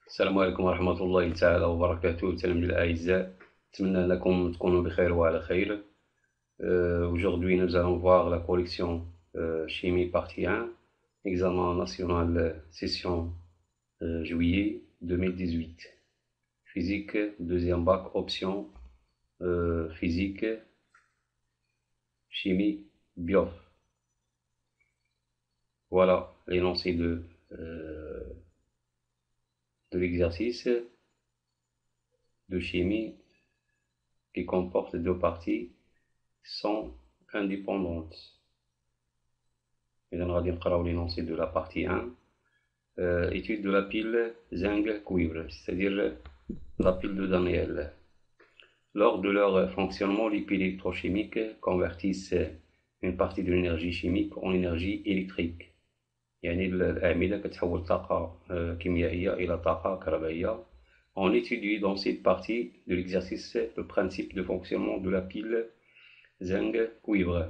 السلام عليكم ورحمة الله تعالى وبركاته. تلاميذ الأعزاء، أتمنى أنكم تكونوا بخير وعلى خير. Aujourd'hui, nous allons voir la collection chimie partie 1, examen national session juillet 2018. Physique, deuxième bac, option physique, chimie, bio. Voilà l'énoncé de l'exercice de chimie qui comporte deux parties sont indépendantes. Et on va dire l'énoncé de la partie 1, étude de la pile zinc-cuivre, c'est-à-dire la pile de Daniel. Lors de leur fonctionnement, les piles électrochimiques convertissent une partie de l'énergie chimique en énergie électrique. يعني الأعمدة كتحول طاقة كيميائية إلى طاقة كهربائية. On étudie dans cette partie de l'exercice le principe de fonctionnement de la pile zinc-cuivre.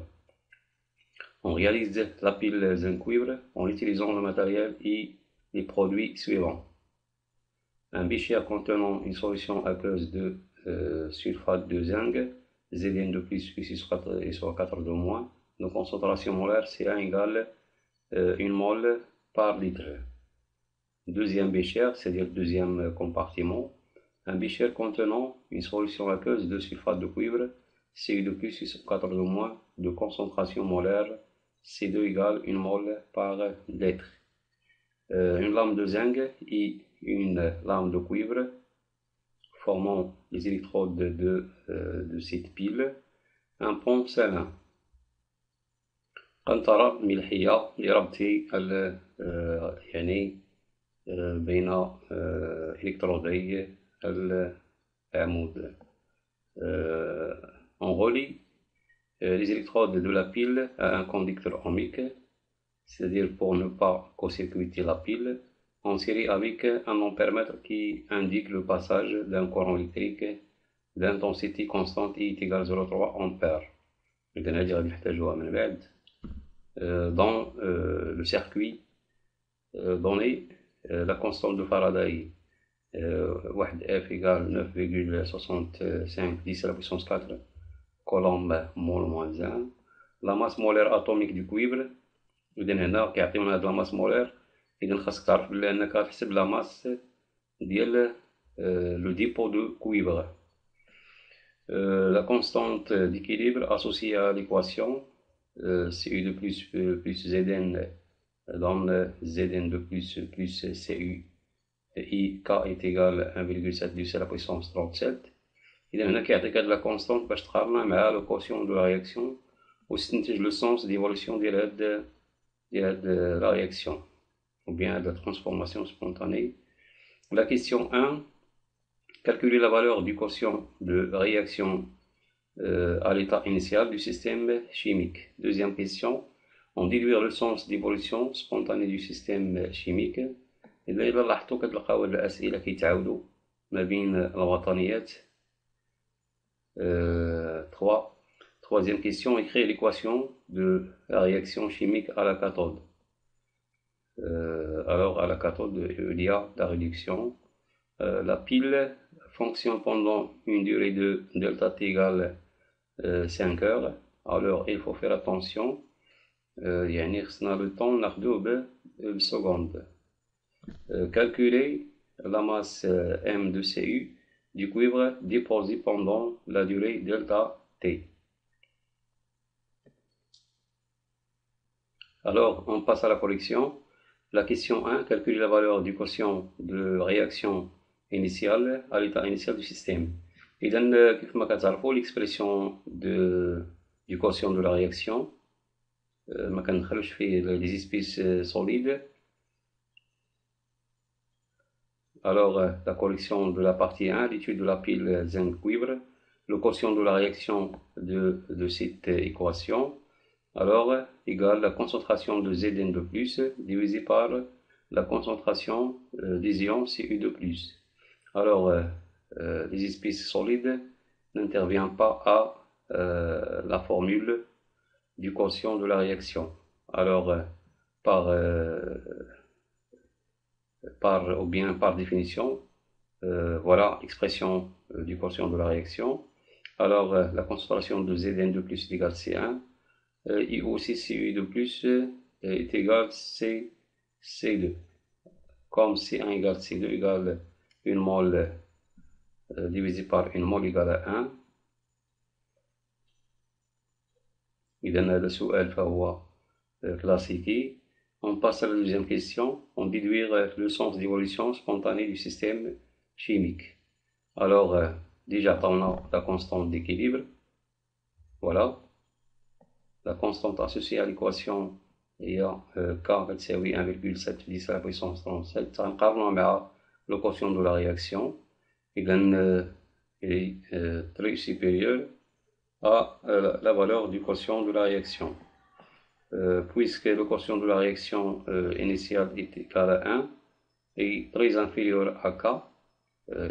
On réalise la pile zinc-cuivre en utilisant le matériel et les produits suivants. Un bécher contenant une solution aqueuse de sulfate de zinc, Zn de plus SO4 de moins, de concentration molaire C1 égale 1 mol par litre. Deuxième bécher, c'est-à-dire deuxième compartiment, un bécher contenant une solution aqueuse de sulfate de cuivre, Cu de plus SO4 de moins, de concentration molaire C2 égale 1 mol par litre. Une lame de zinc et une lame de cuivre formant les électrodes de cette pile, un pont salin. قنطرة ملحية لربط يعني بين إلكترودي العمود. On relie les électrodes de la pile à un conducteur ohmique, c'est-à-dire pour ne pas court-circuiter la pile, en série avec un ampèremètre qui indique le passage d'un courant électrique d'intensité constante et est égal à 0,3 ampères. Dans le circuit donné, la constante de Faraday 1F égale 9,65 10 à la puissance 4 coulomb mol moins 1. La masse molaire atomique du cuivre. إذا هنا كيعطيونا هاد لا ماس مولير. إذا خاصك تعرف بلي أنك غتحسب لا ماس ديال لو ديبو دو cuivre. La constante d'équilibre associée à l'équation Cu de plus Zn donne Zn de plus Cu et K est égal à 1,7 10 à la puissance 37. إذا هنا كيعطيك هاد لا كونستانت باش تقارنها مع لو كوسيون دو لا رياكسيون وتستنتج لو سونس ديفولوسيون ديال هاد la réaction ou bien de la transformation spontanée. La question 1, calculer la valeur du quotient de réaction à l'état initial du système chimique. Deuxième question, on déduire le sens d'évolution spontanée du système chimique. إذا لاحظتوا كتلقاو هاد الأسئلة كيتعاودوا ما بين الوطنيات. 3. Troisième question, écrire l'équation de la réaction chimique à la cathode. Alors, à la cathode, il y a la réduction. La pile fonctionne pendant une durée de delta T égale 5 heures. Alors, il faut faire attention. يعني خصنا le temps ناخدوه بالseconde. Calculer la masse M de Cu du cuivre déposé pendant la durée delta T. Alors, on passe à la correction. La question 1, calculer la valeur du quotient de réaction initiale à l'état initial du système. إذا كيف ما كتعرفوا l'expression du quotient de la réaction ما كندخلوش فيه les espèces solides. Alors, la correction de la partie 1, l'étude de la pile zinc-cuivre, le quotient de la réaction de cette équation. Alors, égale la concentration de Zn de plus divisé par la concentration des ions Cu de plus. Alors, les espèces solides n'interviennent pas à la formule du quotient de la réaction. Alors, par ou bien par définition. Voilà l'expression du quotient de la réaction. Alors, la concentration de Zn2 plus est égale C1, et aussi Cu2 plus est égal C2. Comme C1 égale C2 égale une mole divisé par une mole égale à 1. إذا هذا سؤال فهو classique. On passe à la deuxième question. On déduire le sens d'évolution spontanée du système chimique. Alors, déjà, on a la constante d'équilibre. Voilà. La constante associée à l'équation هي K تساوي 1,7 10 à la puissance 37. تنقارنها مع le quotient de la réaction. إذا il est très supérieur à la valeur du quotient de la réaction. Puisque le quotient de la réaction initiale est égal à 1 et très inférieur à K,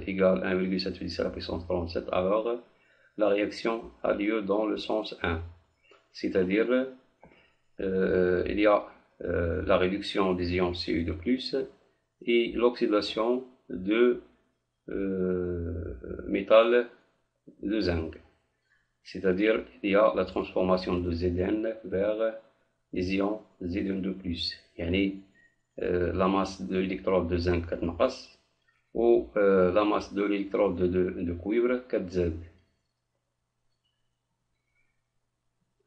égale 1,7 à la puissance 37, alors la réaction a lieu dans le sens 1. C'est-à-dire, il y a la réduction des ions Cu2+, et l'oxydation de métal de zinc. C'est-à-dire, il y a la transformation de Zn vers les ions Zn2+. يعني la masse de l'électrode de zinc كتنقص ou la masse de l'électrode de cuivre كتزاد.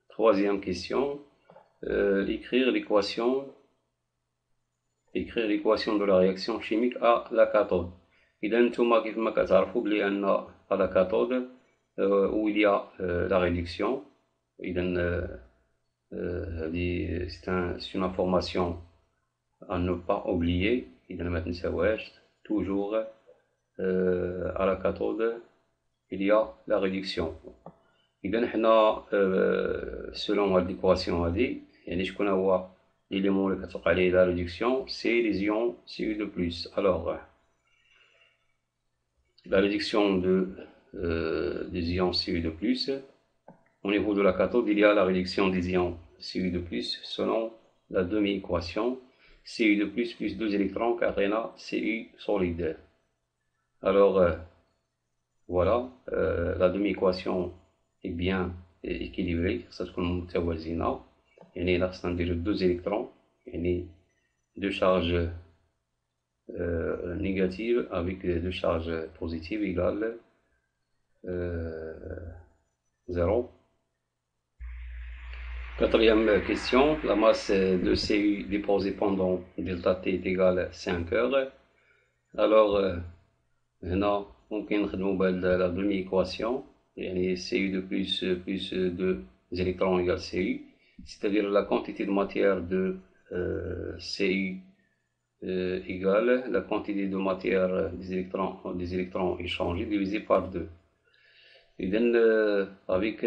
Troisième question, écrire l'équation de la réaction chimique à la cathode. إذا نتوما كيف ما كتعرفوا بلي أن à la cathode où il y a la réduction. إذا c'est une information à ne pas oublier. إذا ما تنساوهاش. Toujours à la cathode il y a la réduction. إذا حنا selon هاد l'équation هادي يعني شكون هو l'élément اللي كتوقع عليه la réduction, c'est les ions Cu2+. Alors la réduction des ions Cu2+, au niveau de la cathode, il y a la réduction des ions Cu2+, selon la demi-équation, Cu2+, plus 2 électrons caténa Cu solide. Alors, voilà, la demi-équation est bien équilibrée, ça se compte متوازنة. يعني là, c'est ندير 2 électrons, يعني 2 charges négatives avec 2 charges positives égale 0. Quatrième question, la masse de Cu déposée pendant delta T est égale à 5 heures. Alors, هنا ممكن نخدمو بهاد la demi-équation, يعني Cu2 plus 2 électrons égale Cu, c'est-à-dire la quantité de matière de Cu égale la quantité de matière des électrons échangés divisé par 2. Et then, avec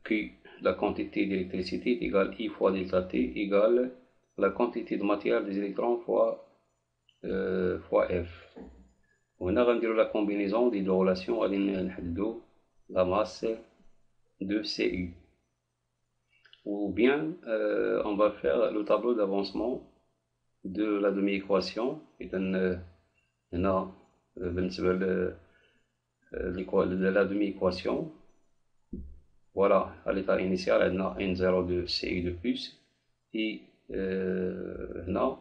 Q, la quantité d'électricité est égale I fois delta T égale la quantité de matière des électrons fois F. On a rendu la combinaison des deux relations à la masse de Cu. Ou bien on va faire le tableau d'avancement de la demi-équation. Et on a la demi-équation. Voilà, à l'état initial, on a N0 de Cu2+, et on a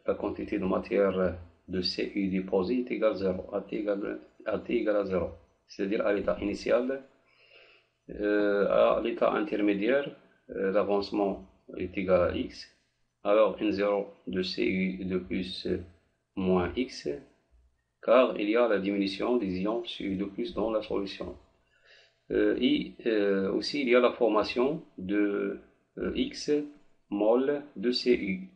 la quantité de matière de Cu déposée est égale à 0, à T égale à 0. C'est-à-dire à l'état initial, à l'état intermédiaire, l'avancement est égal à x. Alors N0 de Cu2+ moins x, car il y a la diminution des ions Cu2+ dans la solution. Et aussi il y a la formation de x mol de Cu.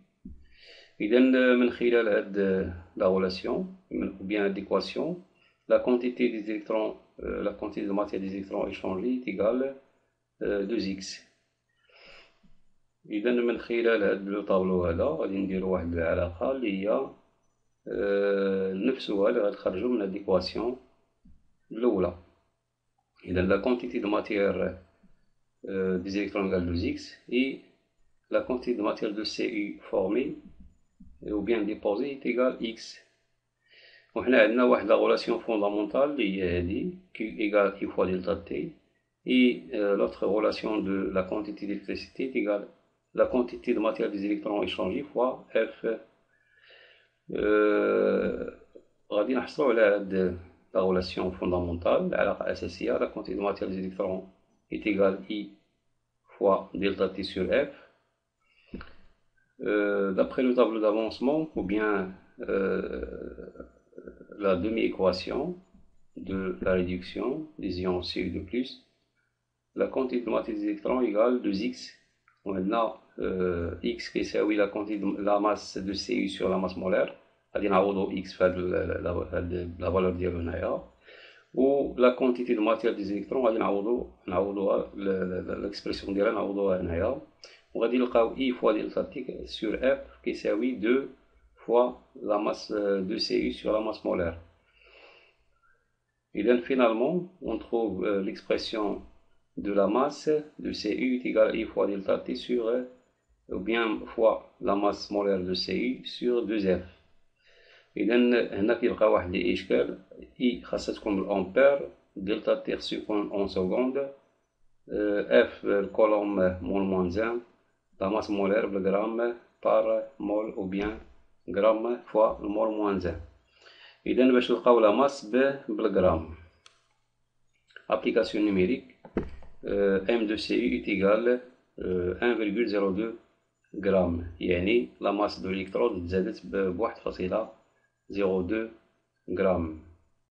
إذا من خلال هذه la relation ou bien l'équation, la quantité des électrons, la quantité de matière des électrons échangés est égale 2x. إذا من خلال هذا الطابلو هذا غادي نديرو واحد العلاقة اللي هي نفسها اللي غتخرجو من هاد l'équation الأولى. إذا la quantité de matière des électrons égale 2x et la quantité de matière de Cu formée ou bien déposée est égale X. وحنا عندنا واحد la relation fondamentale اللي هي هذه Q égale Q fois delta T, et l'autre relation de la quantité d'électricité est égale la quantité de matière des électrons échangés fois F. غادي نحصلوا على هاد la relation fondamentale, العلاقة الأساسية. La quantité de matière des électrons est égale I fois delta T sur F. D'après le tableau d'avancement, ou bien la demi-équation de la réduction des ions Cu2+, la quantité de matière des électrons égale 2x. Maintenant, x qui c'est la quantité de la masse de Cu sur la masse molaire. غادي نعوضو x في la valeur ديالو هنايا. و la quantité de matière des électrons غادي نعوضوها l'expression ديالها نعوضوها هنايا. وغادي نلقاو I fois delta T sur F كيساوي 2 fois la masse de Cu sur la masse molaire. Et donc finalement, on trouve l'expression de la masse de Cu est égale à I fois delta T sur, ou bien fois la masse molaire de Cu sur 2F. إذا هنا كيبقى واحد الإشكال. I خاصها تكون بالأمبير، delta T خصو يكون en seconde، F الكولوم مول موان 1، la masse molaire بالغرام par mol ou bien gramme fois le mol moins 1. إذا باش نلقاو la masse بالغرام. Application numérique, M de Cu est égal 1,02 grammes. يعني la masse de l'électrode تزادت ب 1,02 grammes.